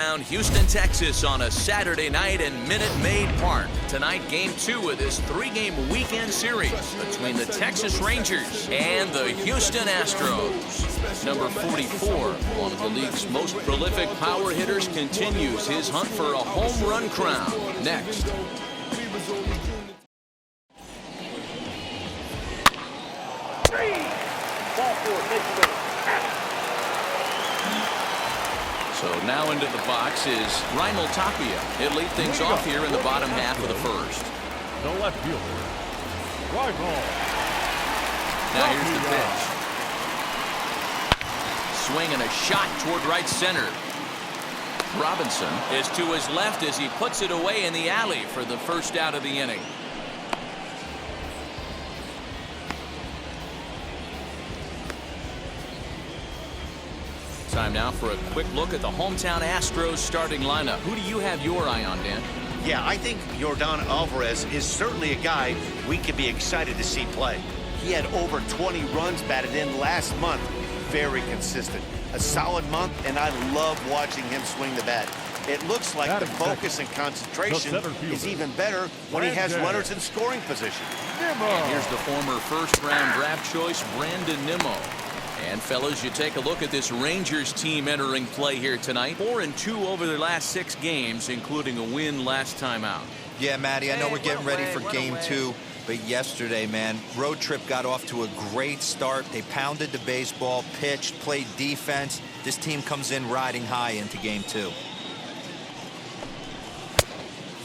Houston, Texas on a Saturday night in Minute Maid Park. Tonight, Game 2 of this 3-game weekend series between the Texas Rangers and the Houston Astros. Number 44, one of the league's most prolific power hitters, continues his hunt for a home run crown. Next. So now into the box is Rymel Tapia. He'll lead things off here in the bottom half of the first. The left fielder, Rymel. Now here's the pitch. Swing and a shot toward right center. Robinson is to his left as he puts it away in the alley for the first out of the inning. Time now for a quick look at the hometown Astros starting lineup. Who do you have your eye on, Dan? Yeah, I think Yordan Alvarez is certainly a guy we can be excited to see play. He had over 20 runs batted in last month. Very consistent. A solid month, and I love watching him swing the bat. It looks like the focus and concentration is even better when he has runners in scoring position. And here's the former first-round draft choice, Brandon Nimmo. And fellas, you take a look at this Rangers team entering play here tonight. 4-2 over their last 6 games, including a win last time out. Yeah, Matty, I know we're getting ready for Game 2, but yesterday, man, road trip got off to a great start. They pounded the baseball, pitched, played defense. This team comes in riding high into Game 2.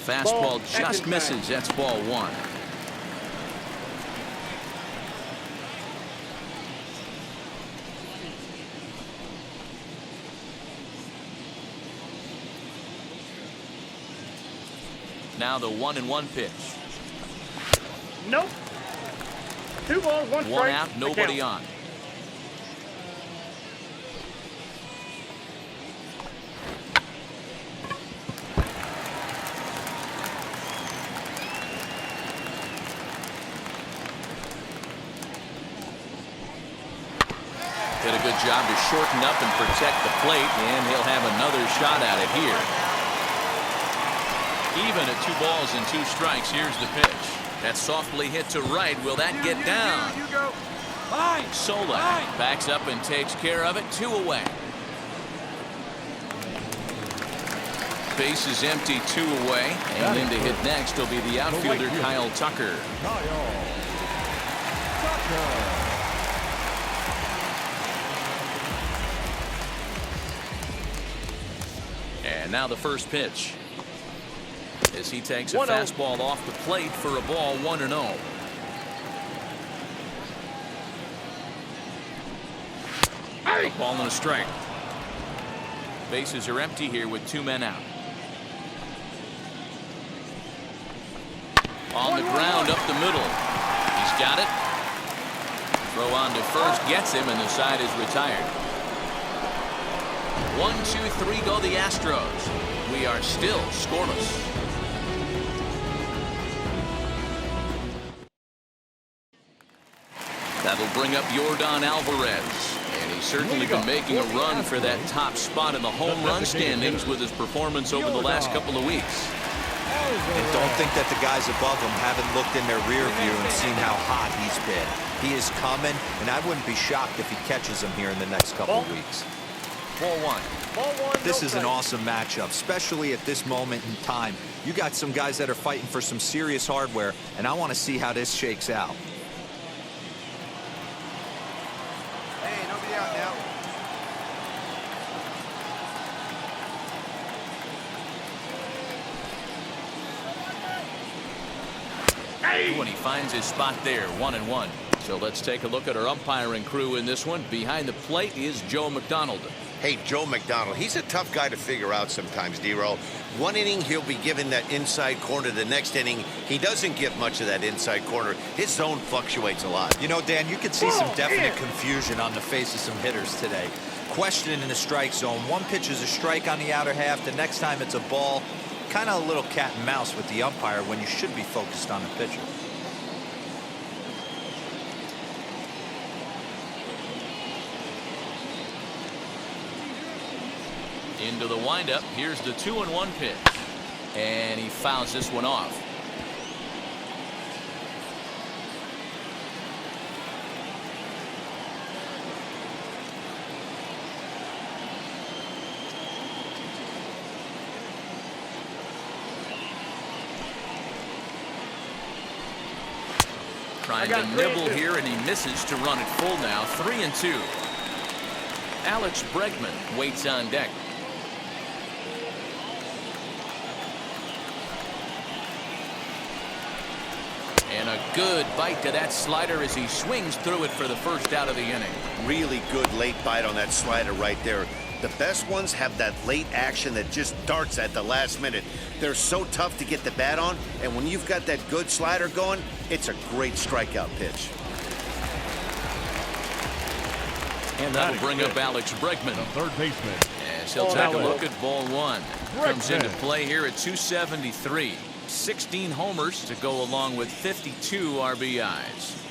Fastball just misses. That's ball 1. Now the 1-1 pitch. Nope. 2 balls, 1 strike. 1 out, nobody on. Did a good job to shorten up and protect the plate, and he'll have another shot at it here. Even at 2 balls and 2 strikes, here's the pitch. That's softly hit to right. Will that get down? Sola backs up and takes care of it. 2 away. Base is empty, 2 away. And in to hit next will be the outfielder, Kyle Tucker. And now the first pitch. As he takes a fastball off the plate for a ball, 1-0. A ball and a strike. Bases are empty here with 2 men out. On the ground up the middle. He's got it. Throw on to first gets him, and the side is retired. 1-2-3 go the Astros. We are still scoreless. That'll bring up Yordan Alvarez. And he's certainly been making a run for that top spot in the home run standings with his performance over the last couple of weeks. And don't think that the guys above him haven't looked in their rear view and seen how hot he's been. He is coming, and I wouldn't be shocked if he catches him here in the next couple of weeks. Ball 1. This is an awesome matchup, especially at this moment in time. You got some guys that are fighting for some serious hardware, and I want to see how this shakes out. When he finds his spot there, 1-1. So let's take a look at our umpiring crew in this one. Behind the plate is Joe McDonald. Hey, Joe McDonald, he's a tough guy to figure out sometimes, D-Roll. One inning, he'll be given that inside corner. The next inning, he doesn't get much of that inside corner. His zone fluctuates a lot. You know, Dan, you could see some definite confusion on the face of some hitters today. Questioning in the strike zone. One pitch is a strike on the outer half. The next time it's a ball. Kind of a little cat and mouse with the umpire when you should be focused on the pitcher. Into the windup. Here's the 2-1 pitch. And he fouls this one off. Trying to nibble here, and he misses to run it full now. 3-2. Alex Bregman waits on deck. And a good bite to that slider as he swings through it for the first out of the inning. Really good late bite on that slider right there. The best ones have that late action that just darts at the last minute. They're so tough to get the bat on, and when you've got that good slider going, it's a great strikeout pitch. And that'll bring up Alex Bregman, The third baseman. as he'll take a look at ball one. Comes into play here at 273. 16 homers to go along with 52 RBIs.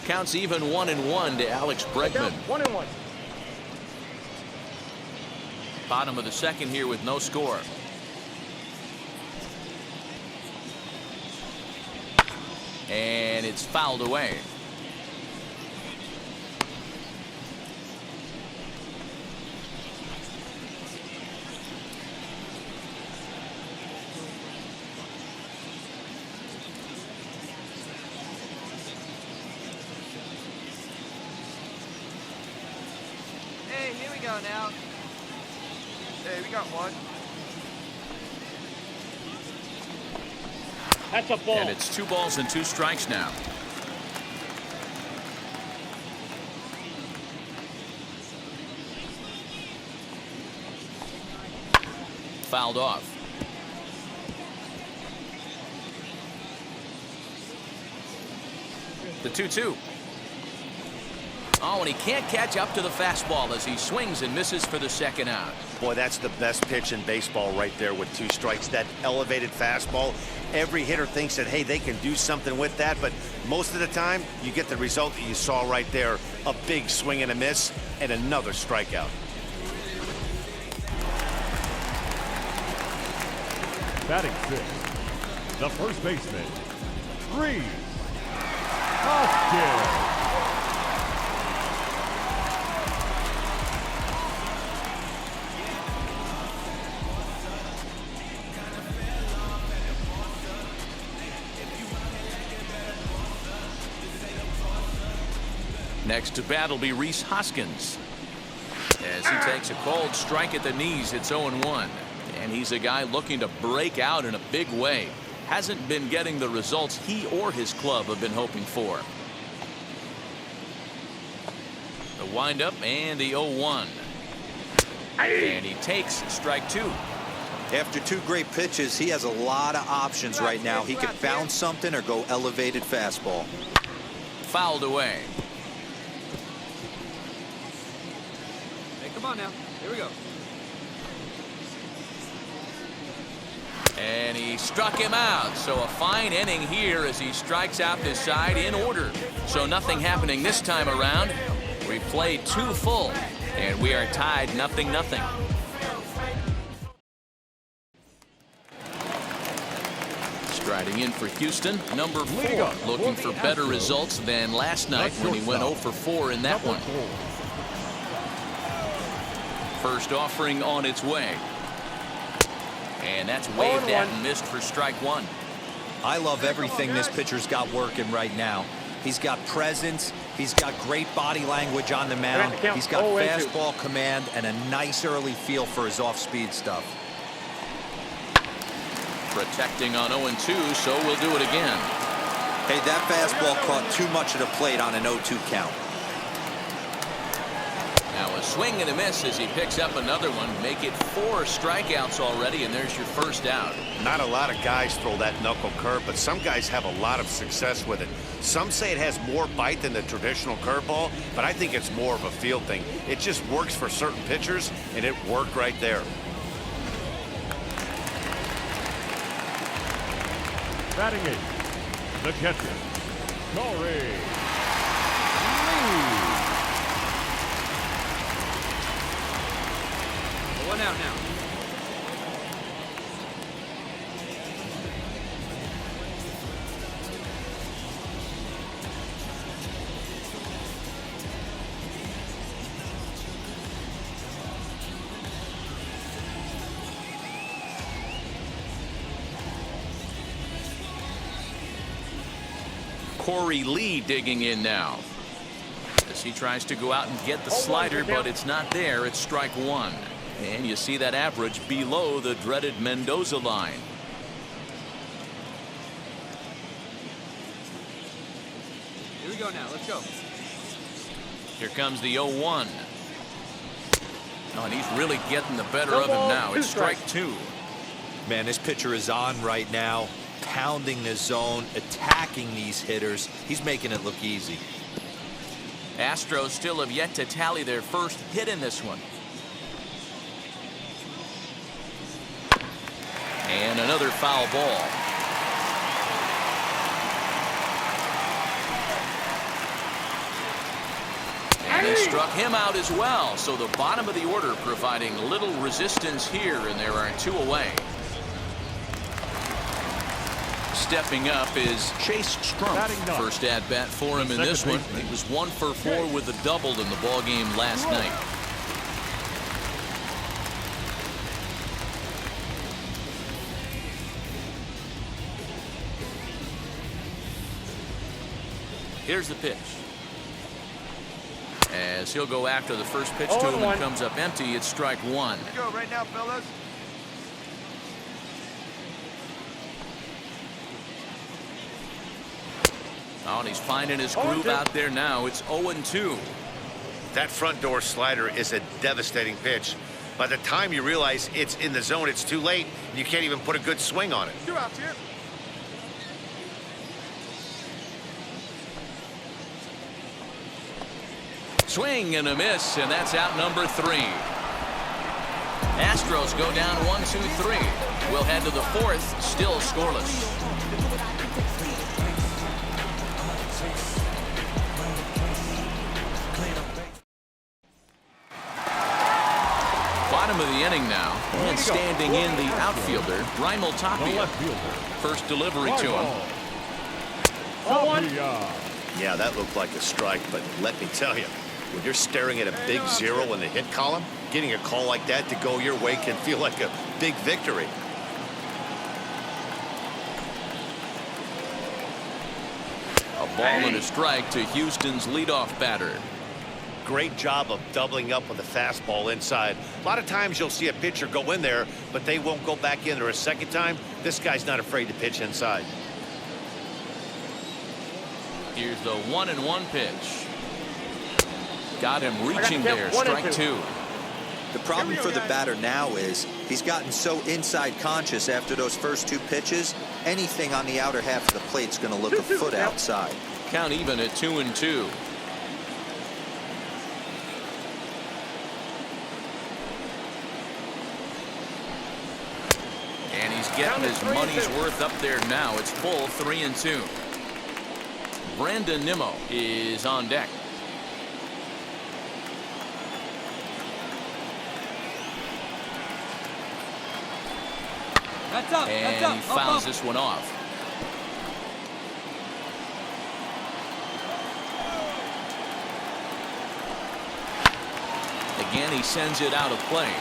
Counts even 1-1 to Alex Bregman. 1-1. Bottom of the second here with no score. And it's fouled away. Hey, here we go now. Hey, we got one. That's a ball. And it's 2 balls and 2 strikes now. Fouled off. The 2-2. Oh, and he can't catch up to the fastball as he swings and misses for the second out. Boy, that's the best pitch in baseball right there with 2 strikes. That elevated fastball. Every hitter thinks that, hey, they can do something with that, but most of the time, you get the result that you saw right there. A big swing and a miss, and another strikeout. Batting 6th, the first baseman, Reese Hoskins. Next to bat will be Reese Hoskins. As he takes a cold strike at the knees, it's 0-1. And he's a guy looking to break out in a big way. Hasn't been getting the results he or his club have been hoping for. The windup and the 0-1. And he takes strike 2. After 2 great pitches, he has a lot of options right now. He could bounce something or go elevated fastball. Fouled away. Come on now. Here we go. And he struck him out. So a fine inning here as he strikes out this side in order. So nothing happening this time around. We played 2 full, and we are tied 0-0. Striding in for Houston, number 4, looking for better results than last night when he went 0 for 4 in that one. First offering on its way. And that's waved at and missed for strike 1. I love everything this pitcher's got working right now. He's got presence. He's got great body language on the mound. He's got fastball command and a nice early feel for his off-speed stuff. Protecting on 0-2, so we'll do it again. Hey, that fastball caught too much of the plate on an 0-2 count. Now a swing and a miss as he picks up another one. Make it 4 strikeouts already, and there's your first out. Not a lot of guys throw that knuckle curve, but some guys have a lot of success with it. Some say it has more bite than the traditional curveball, but I think it's more of a feel thing. It just works for certain pitchers, and it worked right there. Batting 8th, the catcher, Corey One out now. Corey Lee digging in now as he tries to go out and get the slider, but it's not there. It's strike one, and you see that average below the dreaded Mendoza line. Here we go now. Let's go. Here comes the 0-1. Oh, and he's really getting the better of him now. It's strike two. Man, this pitcher is on right now, pounding the zone, attacking these hitters. He's making it look easy. Astros still have yet to tally their first hit in this one. And another foul ball. And they struck him out as well. So the bottom of the order providing little resistance here, and there are two away. Stepping up is Chase Strump. First at bat for him in this one. He was 1 for 4 with a double in the ball game last night. Here's the pitch. As he'll go after the first pitch to him and comes up empty, it's strike one. Here we go right now, fellas. Oh, and he's finding his groove out there now. It's 0-2. That front door slider is a devastating pitch. By the time you realize it's in the zone, it's too late. You can't even put a good swing on it. 2 outs here. Swing and a miss, and that's out number 3. Astros go down 1-2-3. We'll head to the 4th, still scoreless. Bottom of the inning now, and standing in the outfielder, Raimel Tapia. First delivery to him. Yeah, that looked like a strike, but let me tell you, when you're staring at a big 0 in the hit column, getting a call like that to go your way can feel like a big victory. A ball and a strike to Houston's leadoff batter. Great job of doubling up with a fastball inside. A lot of times you'll see a pitcher go in there, but they won't go back in there a second time. This guy's not afraid to pitch inside. Here's the 1-1 pitch. Got him reaching there. Strike two. The problem for the batter now is he's gotten so inside conscious after those first 2 pitches. Anything on the outer half of the plate's going to look a foot outside. Count even at 2-2. And he's getting his money's worth up there now. It's full 3-2. Brandon Nimmo is on deck. That's up. And he fouls this one off. Again, he sends it out of play.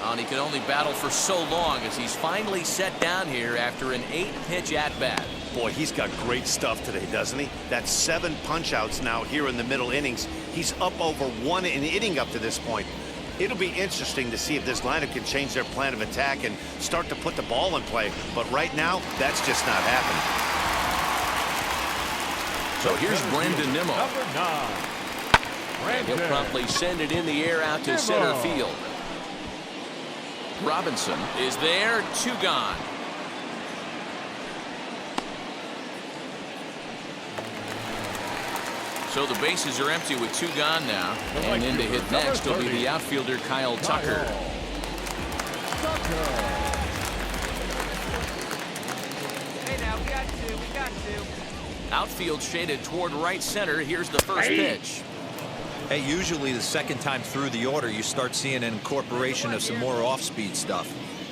And he can only battle for so long as he's finally set down here after an 8-pitch at-bat. Boy, he's got great stuff today, doesn't he? That's 7 punch-outs now here in the middle innings. He's up over 1 an inning up to this point. It'll be interesting to see if this lineup can change their plan of attack and start to put the ball in play. But right now, that's just not happening. So here's Brandon Nimmo. Number 9. And he'll promptly send it in the air out to center field. Robinson is there, 2 gone. So the bases are empty with 2 gone now. And in to hit next will be the outfielder Kyle Tucker. Hey, now we got 2. we got two. Outfield shaded toward right center. Here's the first pitch. Hey, usually the second time through the order, you start seeing an incorporation of some more off-speed stuff.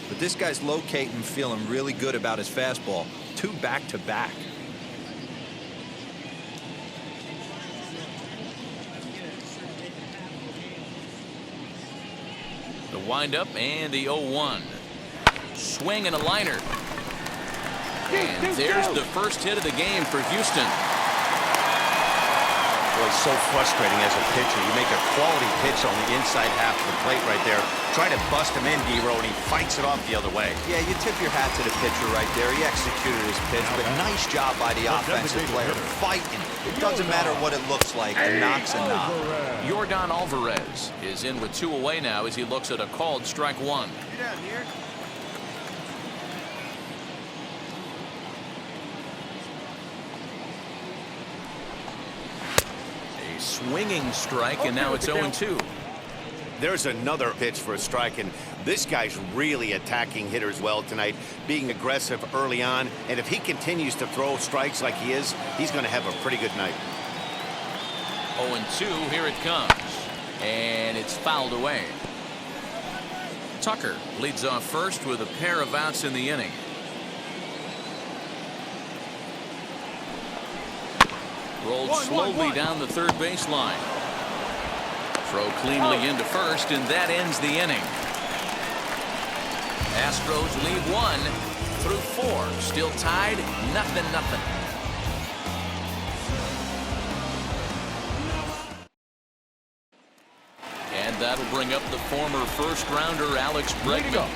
But this guy's locating, feeling really good about his fastball. 2 back-to-back. The windup and the 0-1. Swing and a liner. And there's the first hit of the game for Houston. Boy, it's so frustrating as a pitcher. You make a quality pitch on the inside half of the plate right there. Try to bust him in, D-Row, and he fights it off the other way. Yeah, you tip your hat to the pitcher right there. He executed his pitch, but nice job by the offensive player. Fighting. It doesn't matter what it looks like. A knock's a knock. Yordan Alvarez is in with 2 away now as he looks at a called strike 1. You're down here. Swinging strike, and now it's 0-2. There's another pitch for a strike, and this guy's really attacking hitters well tonight, being aggressive early on, and if he continues to throw strikes like he is, he's going to have a pretty good night. 0-2, here it comes, and it's fouled away. Tucker leads off first with a pair of outs in the inning. Rolled slowly down the third baseline. Throw cleanly into first, and that ends the inning. Astros lead 1 through 4. Still tied, 0-0. And that'll bring up the former first-rounder Alex Bregman.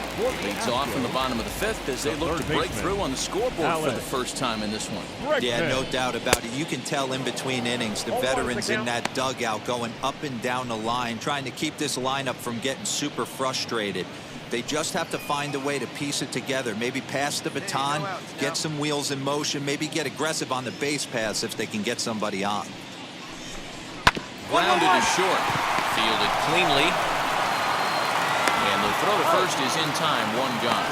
Leads off in the bottom of the 5th as they look to break through on the scoreboard for the first time in this one. Yeah, no doubt about it. You can tell in between innings, the veterans in that dugout going up and down the line, trying to keep this lineup from getting super frustrated. They just have to find a way to piece it together. Maybe pass the baton, get some wheels in motion, maybe get aggressive on the base paths if they can get somebody on. Grounded to short. Fielded cleanly. And the throw to first is in time. 1 gone.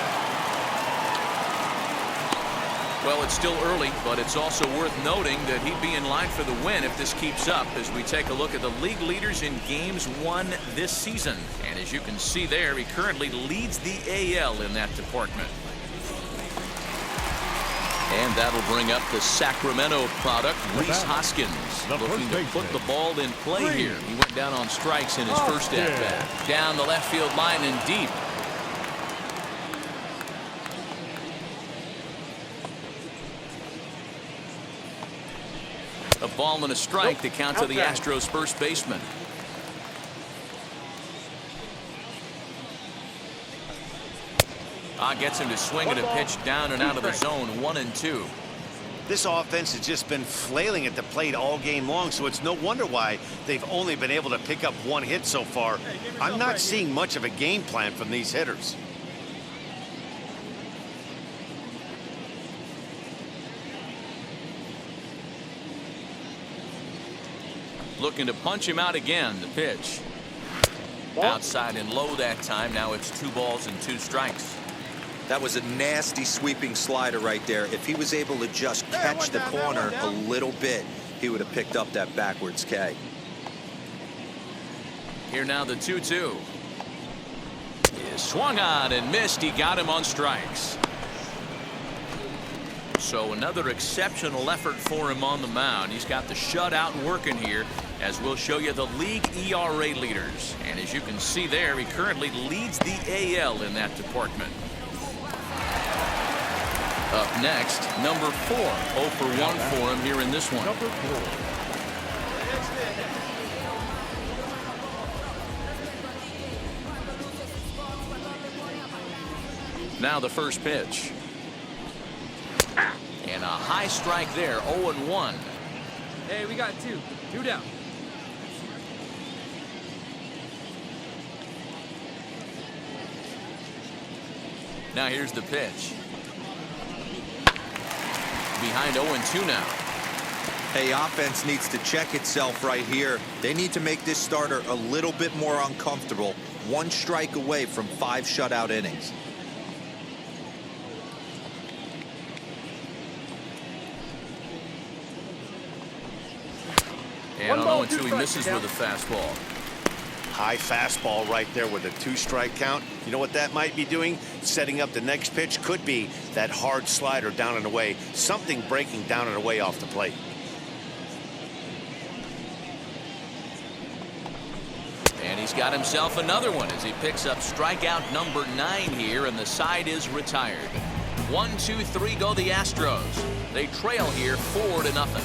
Well, it's still early, but it's also worth noting that he'd be in line for the win if this keeps up as we take a look at the league leaders in games won this season. And as you can see there, he currently leads the AL in that department. And that'll bring up the Sacramento product, Rhys Hoskins, looking to put the ball in play here. He went down on strikes in his first at-bat. Down the left field line and deep. A ball and a strike to count to the Astros first baseman. Gets him to swing at a pitch down and out of the zone. 1-2. This offense has just been flailing at the plate all game long, so it's no wonder why they've only been able to pick up 1 hit so far. I'm not seeing much of a game plan from these hitters. Looking to punch him out again. The pitch. Outside and low that time. Now it's 2 balls and 2 strikes. That was a nasty sweeping slider right there. If he was able to just catch the corner a little bit, he would have picked up that backwards K. Here now the 2-2. Is swung on and missed. He got him on strikes. So another exceptional effort for him on the mound. He's got the shutout working here, as we'll show you the league ERA leaders. And as you can see there, he currently leads the AL in that department. Up next, number 4. 0 for 1 for him here in this one. Number 4. Now the first pitch. And a high strike there. 0-1. Hey, we got 2 down. Now here's the pitch. Behind 0-2 now. Hey, offense needs to check itself right here. They need to make this starter a little bit more uncomfortable. 1 strike away from 5 shutout innings. And on 0-2, he misses with a fastball. High fastball right there with a 2-strike count. You know what that might be doing? Setting up the next pitch. Could be that hard slider down and away. Something breaking down and away off the plate. And he's got himself another one as he picks up strikeout number 9 here, and the side is retired. 1, 2, 3 go the Astros. They trail here 4-0.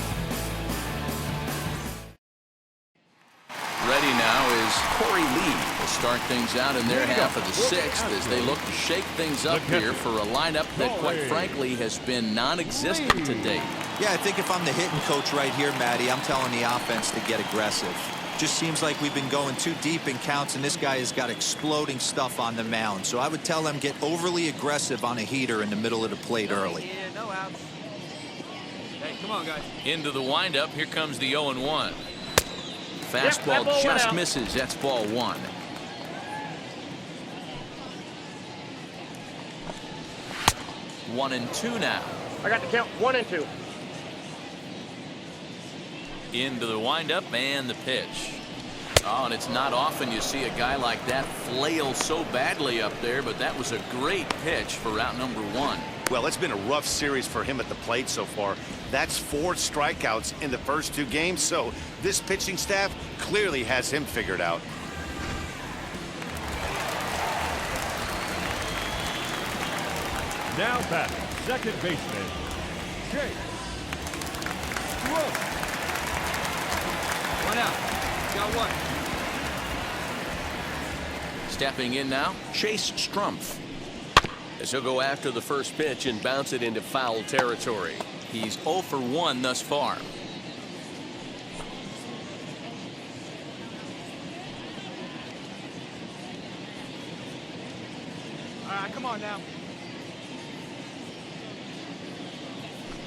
Ready now is Corey Lee to start things out in their half of the 6th as they look to shake things up here for a lineup that, quite frankly, has been non-existent to date. Yeah, I think if I'm the hitting coach right here, Matty, I'm telling the offense to get aggressive. Just seems like we've been going too deep in counts, and this guy has got exploding stuff on the mound. So I would tell them get overly aggressive on a heater in the middle of the plate early. Yeah, no outs. Hey, come on, guys. Into the windup, here comes the 0-1. Fastball just misses. That's ball 1. One and 2 now. I got the count 1 and 2. Into the windup and the pitch. Oh, and it's not often you see a guy like that flail so badly up there, but that was a great pitch for out number 1. Well, it's been a rough series for him at the plate so far. That's 4 strikeouts in the first 2 games, so this pitching staff clearly has him figured out. Now batting, second baseman, Chase. Whoa. 1 out. Got 1. Stepping in now, Chase Strumpf. As he'll go after the first pitch and bounce it into foul territory. He's 0 for 1 thus far. All right, come on now.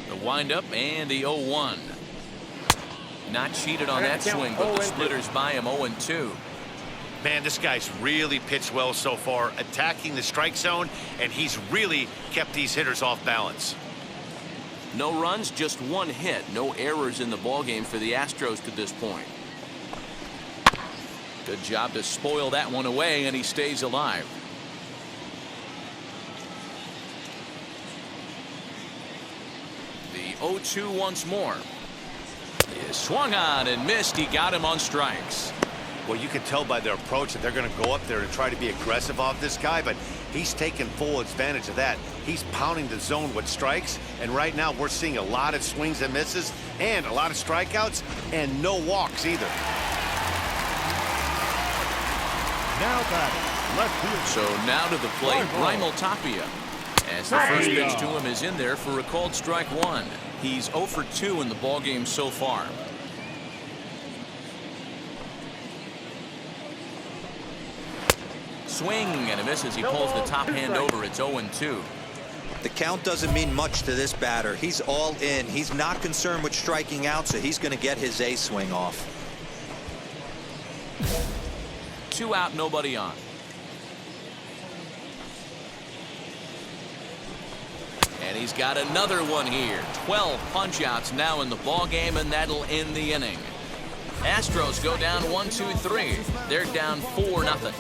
The windup and the 0-1. Not cheated on that swing, but the splitters by him 0-2. Man, this guy's really pitched well so far, attacking the strike zone, and he's really kept these hitters off balance. No runs, just 1 hit. No errors in the ballgame for the Astros to this point. Good job to spoil that one away, and he stays alive. The 0-2 once more. He swung on and missed. He got him on strikes. Well, you can tell by their approach that they're going to go up there and try to be aggressive off this guy, but he's taking full advantage of that. He's pounding the zone with strikes, and right now we're seeing a lot of swings and misses and a lot of strikeouts and no walks either. Now batting, left field. So now to the plate, Raimel Tapia. As the first pitch to him is in there for a called strike 1. He's 0 for 2 in the ballgame so far. Swing and a miss as he pulls the top hand over. It's 0-2. The count doesn't mean much to this batter. He's all in. He's not concerned with striking out, so he's going to get his A swing off. 2 out, nobody on. And he's got another one here. 12 punch-outs now in the ballgame, and that'll end the inning. Astros go down 1-2-3. They're down 4-0.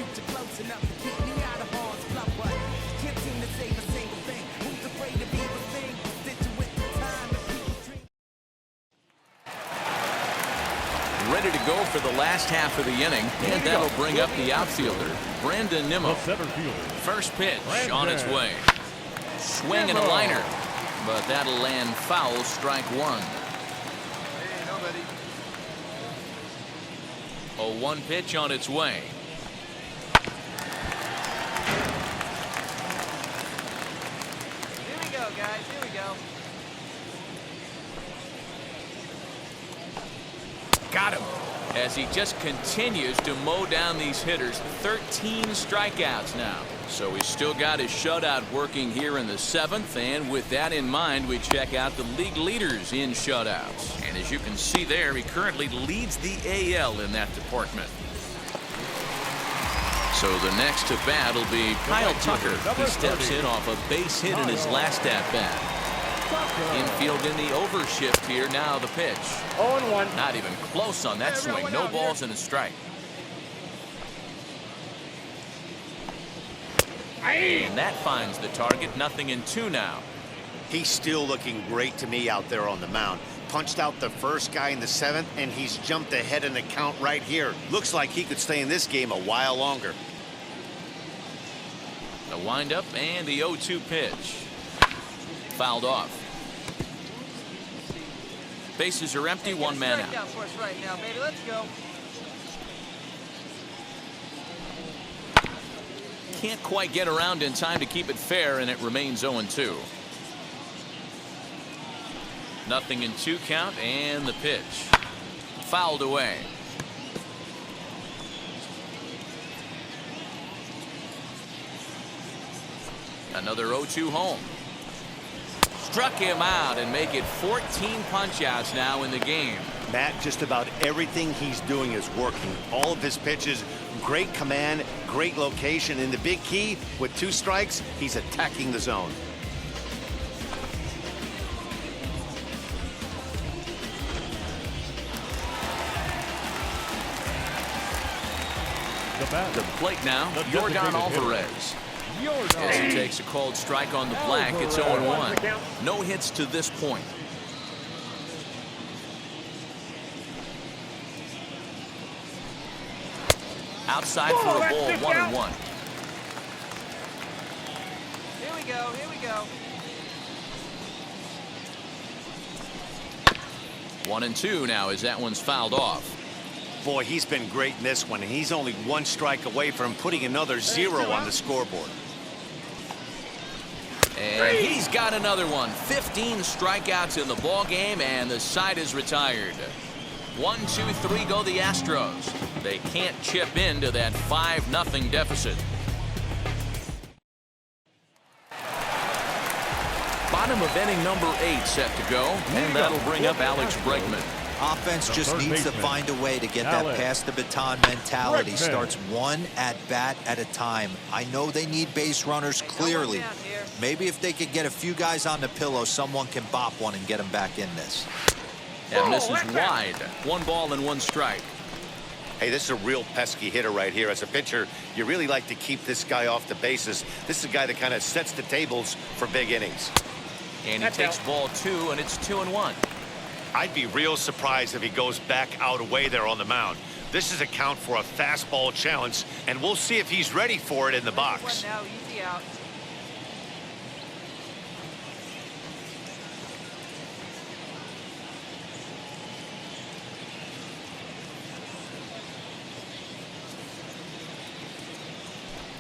Ready to go for the last half of the inning, and that'll bring up the outfielder, Brandon Nimmo. First pitch on its way. Swing and a liner, but that'll land foul, strike 1. Hey, nobody. 0-1 pitch on its way. Here we go, guys. Here we go. Got him. As he just continues to mow down these hitters. 13 strikeouts now. So he's still got his shutout working here in the 7th, and with that in mind, we check out the league leaders in shutouts. And as you can see there, he currently leads the AL in that department. So the next to bat will be Kyle Tucker. He steps in off a base hit in his last at bat. Infield in the overshift here. Now the pitch. 0-1. Not even close on that swing. No balls and a strike. And that finds the target. 0-2 now. He's still looking great to me out there on the mound. Punched out the first guy in the 7th, and he's jumped ahead in the count right here. Looks like he could stay in this game a while longer. The windup and the 0-2 pitch. Fouled off. Bases are empty. One man out. Down for us right now, baby. Let's go. Can't quite get around in time to keep it fair, and it remains 0-2. 0-2 count, and the pitch. Fouled away. Another 0-2 home. Struck him out and make it 14 punch-outs now in the game. Matt, just about everything he's doing is working. All of his pitches, great command, great location, and the big key, with 2 strikes, he's attacking the zone. The plate now, Jordan Alvarez. As he takes a cold strike on the black, it's 0-1. No hits to this point. Outside for a ball, 1-1. Here we go. Here we go. 1-2 now as that one's fouled off. Boy, he's been great in this one, and he's only 1 strike away from putting another 0 on the scoreboard. And he's got another one. 15 strikeouts in the ball game, and the side is retired. 1, 2, 3 go the Astros. They can't chip into that 5-0 deficit. Bottom of inning number 8 set to go, and that'll bring up Alex Bregman. Offense just needs to find a way to get that pass the baton mentality. Starts 1 at bat at a time. I know they need base runners clearly. Maybe if they could get a few guys on the pillow, someone can bop one and get them back in this. And this is wide. 1 ball and 1 strike. Hey, this is a real pesky hitter right here. As a pitcher, you really like to keep this guy off the bases. This is a guy that kind of sets the tables for big innings. And he takes ball 2, and it's 2-1. I'd be real surprised if he goes back out away there on the mound. This is a count for a fastball challenge, and we'll see if he's ready for it in the box. Now, easy out.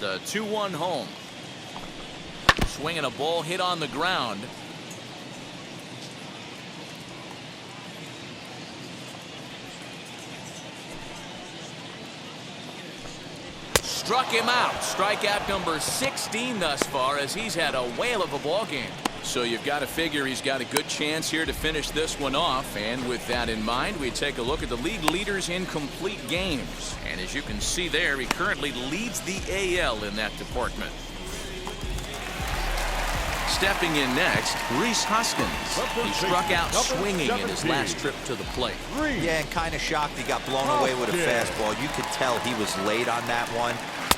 The 2-1 home. Swinging a ball hit on the ground. Struck him out. Strikeout number 16 thus far, as he's had a whale of a ball game. So you've got to figure he's got a good chance here to finish this one off. And with that in mind, we take a look at the league leaders in complete games. And as you can see there, he currently leads the AL in that department. Stepping in next, Rhys Hoskins. He struck out swinging in his last trip to the plate. Yeah, and kind of shocked he got blown away with a fastball. You could tell he was late on that one.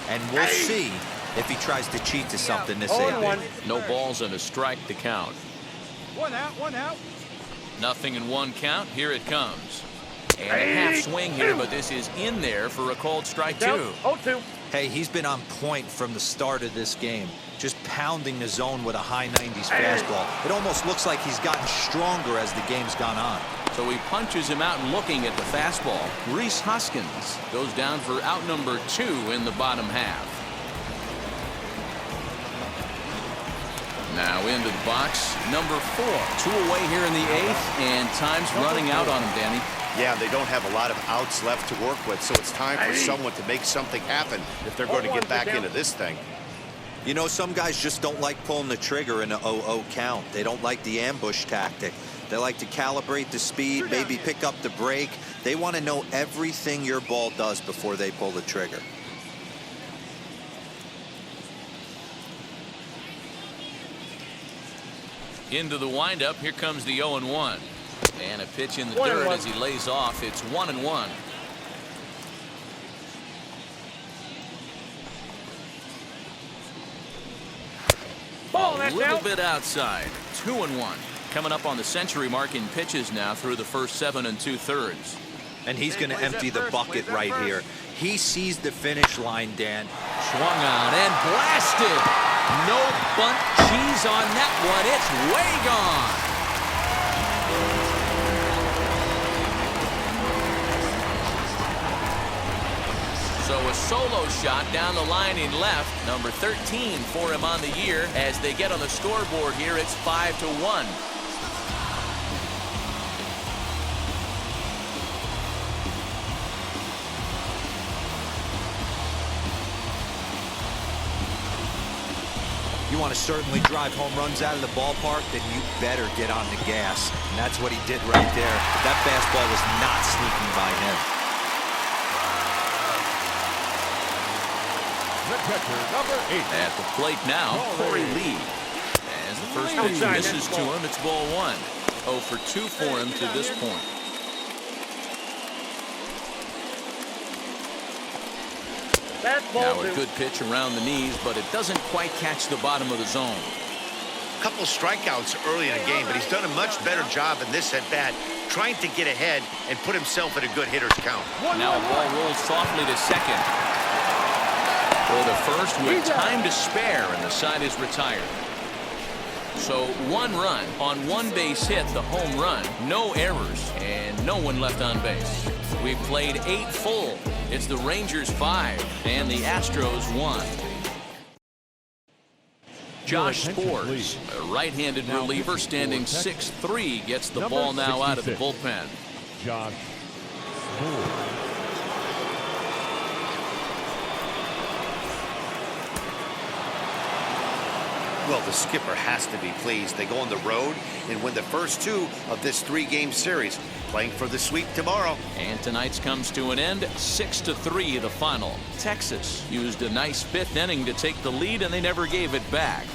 And we'll see if he tries to cheat to something this inning. No balls and a strike to count. 1 out, 1 out. 0-1 count. Here it comes. And a half swing here, but this is in there for a called strike 2. 0-2. Hey, he's been on point from the start of this game. Just pounding the zone with a high 90s fastball. It almost looks like he's gotten stronger as the game's gone on. So he punches him out looking at the fastball. Rhys Hoskins goes down for out number 2 in the bottom half. Now into the box, number 4. 2 away here in the 8th, and time's running out on him, Danny. Yeah, they don't have a lot of outs left to work with, so it's time for someone to make something happen if they're going to get back into this thing. You know, some guys just don't like pulling the trigger in a 0-0 count. They don't like the ambush tactic. They like to calibrate the speed, maybe pick up the brake. They want to know everything your ball does before they pull the trigger. Into the windup. Here comes the 0-1. And a pitch in the dirt as he lays off. It's 1-1. A little bit outside. 2-1. Coming up on the century mark in pitches now through the first 7 2/3. And he's going to empty the bucket right here. He sees the finish line, Dan. Swung on and blasted. No bunt cheese on that one. It's way gone. So a solo shot down the line in left. Number 13 for him on the year. As they get on the scoreboard here, it's 5-1. You want to certainly drive home runs out of the ballpark, then you better get on the gas. And that's what he did right there. That fastball was not sneaking by him. The catcher, number 8. At the plate now, Corey Lee. As the first pitch misses to him, it's ball 1. 0 for 2 for him to this point. Now a good pitch around the knees, but it doesn't quite catch the bottom of the zone. A couple strikeouts early in the game, but he's done a much better job in this at-bat, trying to get ahead and put himself in a good hitter's count. Now a ball rolls softly to second. For the first with time to spare, and the side is retired. So 1 run on 1 base hit, the home run, no errors, and no one left on base. We've played 8 full. It's the Rangers 5 and the Astros 1. Josh Spores, a right-handed reliever standing 6'3", gets the ball now out of the bullpen. Josh Spores. Well, the skipper has to be pleased. They go on the road and win the first 2 of this 3-game series, playing for the sweep tomorrow. And tonight's comes to an end, 6-3 the final. Texas used a nice 5th inning to take the lead, and they never gave it back.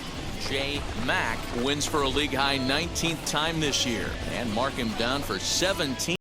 J. Mack wins for a league-high 19th time this year, and mark him down for 17.